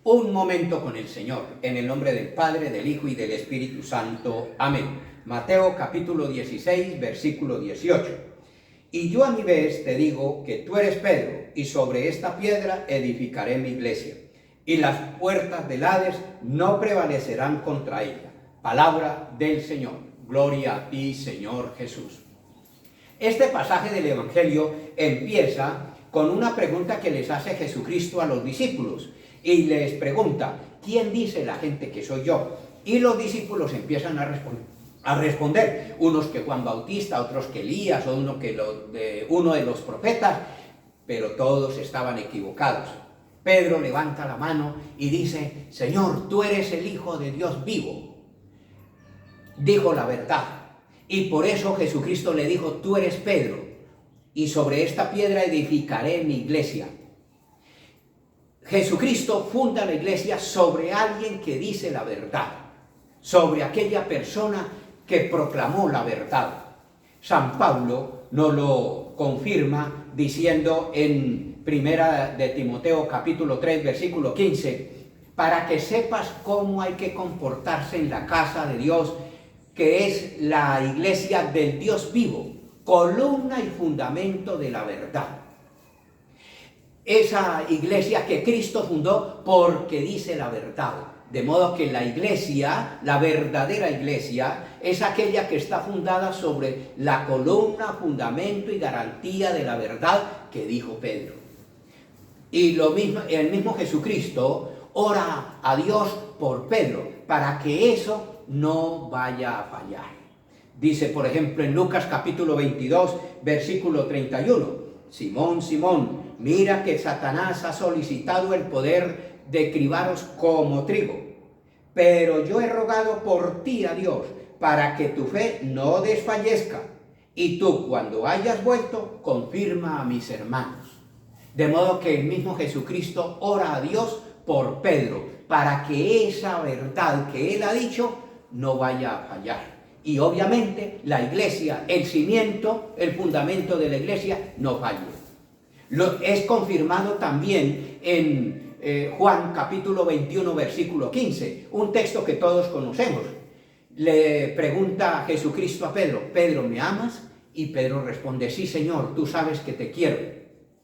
Un momento con el Señor, en el nombre del Padre, del Hijo y del Espíritu Santo. Amén. Mateo capítulo 16, versículo 18. Y yo a mi vez te digo que tú eres Pedro, y sobre esta piedra edificaré mi iglesia, y las puertas del Hades no prevalecerán contra ella. Palabra del Señor. Gloria a ti, Señor Jesús. Este pasaje del Evangelio empieza con una pregunta que les hace Jesucristo a los discípulos. Y les pregunta, ¿quién dice la gente que soy yo? Y los discípulos empiezan a responder, unos que Juan Bautista, otros que Elías, o uno de los profetas, pero todos estaban equivocados. Pedro levanta la mano y dice, Señor, tú eres el Hijo de Dios vivo. Dijo la verdad. Y por eso Jesucristo le dijo, tú eres Pedro, y sobre esta piedra edificaré mi iglesia. Jesucristo funda la iglesia sobre alguien que dice la verdad, sobre aquella persona que proclamó la verdad. San Pablo nos lo confirma diciendo en Primera de Timoteo capítulo 3 versículo 15, para que sepas cómo hay que comportarse en la casa de Dios, que es la iglesia del Dios vivo, columna y fundamento de la verdad. Esa iglesia que Cristo fundó porque dice la verdad. De modo que la iglesia, la verdadera iglesia, es aquella que está fundada sobre la columna, fundamento y garantía de la verdad que dijo Pedro. Y el mismo Jesucristo ora a Dios por Pedro, para que eso no vaya a fallar. Dice, por ejemplo, en Lucas capítulo 22, versículo 31, Simón, Simón, mira que Satanás ha solicitado el poder de cribaros como trigo, pero yo he rogado por ti a Dios, para que tu fe no desfallezca, y tú cuando hayas vuelto, confirma a mis hermanos. De modo que el mismo Jesucristo ora a Dios por Pedro, para que esa verdad que él ha dicho no vaya a fallar. Y obviamente la iglesia, el cimiento, el fundamento de la iglesia no falla. Es confirmado también en Juan capítulo 21 versículo 15, un texto que todos conocemos. Le pregunta Jesucristo a Pedro, Pedro, ¿me amas? Y Pedro responde, sí Señor, tú sabes que te quiero.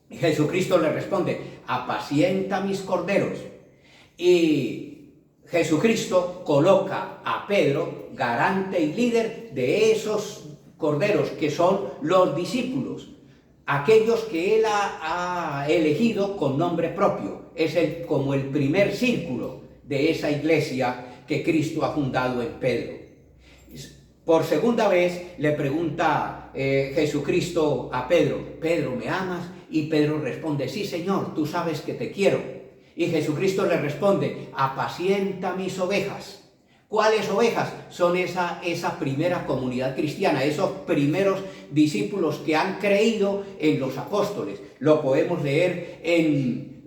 Y Jesucristo le responde, apacienta mis corderos. Y Jesucristo coloca a Pedro garante y líder de esos corderos que son los discípulos, aquellos que él ha elegido con nombre propio. Es como el primer círculo de esa iglesia que Cristo ha fundado en Pedro. Por segunda vez le pregunta Jesucristo a Pedro, Pedro, ¿me amas? Y Pedro responde, sí Señor, tú sabes que te quiero. Y Jesucristo le responde, apacienta mis ovejas. ¿Cuáles ovejas? Son esa primera comunidad cristiana, esos primeros discípulos que han creído en los apóstoles. Lo podemos leer en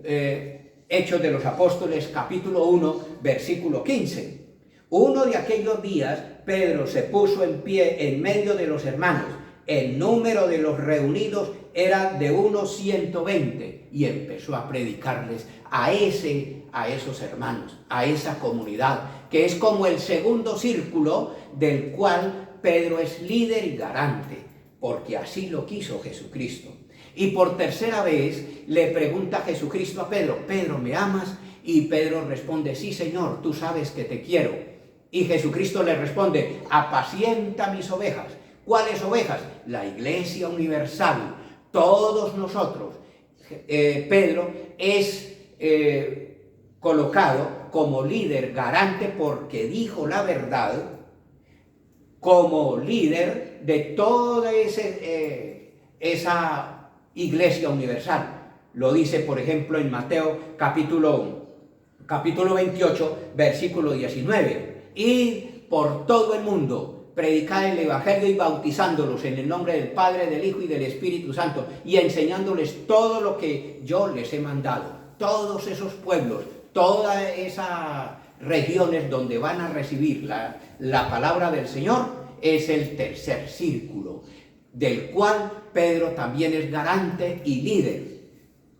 Hechos de los Apóstoles, capítulo 1, versículo 15. Uno de aquellos días, Pedro se puso en pie en medio de los hermanos. El número de los reunidos era de unos 120 y empezó a predicarles a esos hermanos, a esa comunidad, que es como el segundo círculo del cual Pedro es líder y garante, porque así lo quiso Jesucristo. Y por tercera vez le pregunta Jesucristo a Pedro, Pedro, ¿me amas? Y Pedro responde, sí Señor, tú sabes que te quiero. Y Jesucristo le responde, apacienta mis ovejas. ¿Cuáles ovejas? La iglesia universal, todos nosotros. Pedro es colocado como líder garante porque dijo la verdad, como líder de toda esa iglesia universal. Lo dice, por ejemplo, en Mateo capítulo 28, versículo 19. Id por todo el mundo, predicad el evangelio y bautizándolos en el nombre del Padre, del Hijo y del Espíritu Santo, y enseñándoles todo lo que yo les he mandado. Todos esos pueblos, todas esas regiones donde van a recibir la palabra del Señor, es el tercer círculo, del cual Pedro también es garante y líder.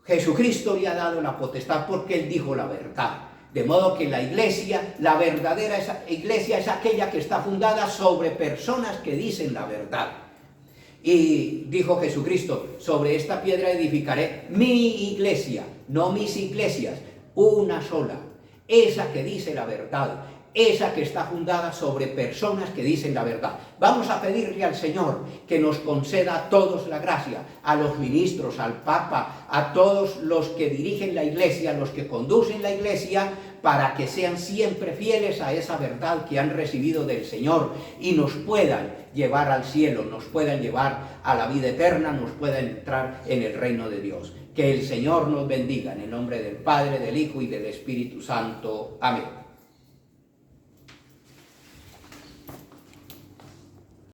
Jesucristo le ha dado la potestad porque él dijo la verdad. De modo que la iglesia, la verdadera iglesia es aquella que está fundada sobre personas que dicen la verdad. Y dijo Jesucristo, sobre esta piedra edificaré mi iglesia, no mis iglesias, una sola, esa que dice la verdad, esa que está fundada sobre personas que dicen la verdad. Vamos a pedirle al Señor que nos conceda a todos la gracia, a los ministros, al Papa, a todos los que dirigen la iglesia, los que conducen la iglesia, para que sean siempre fieles a esa verdad que han recibido del Señor y nos puedan llevar al cielo, nos puedan llevar a la vida eterna, nos puedan entrar en el reino de Dios. Que el Señor nos bendiga en el nombre del Padre, del Hijo y del Espíritu Santo. Amén.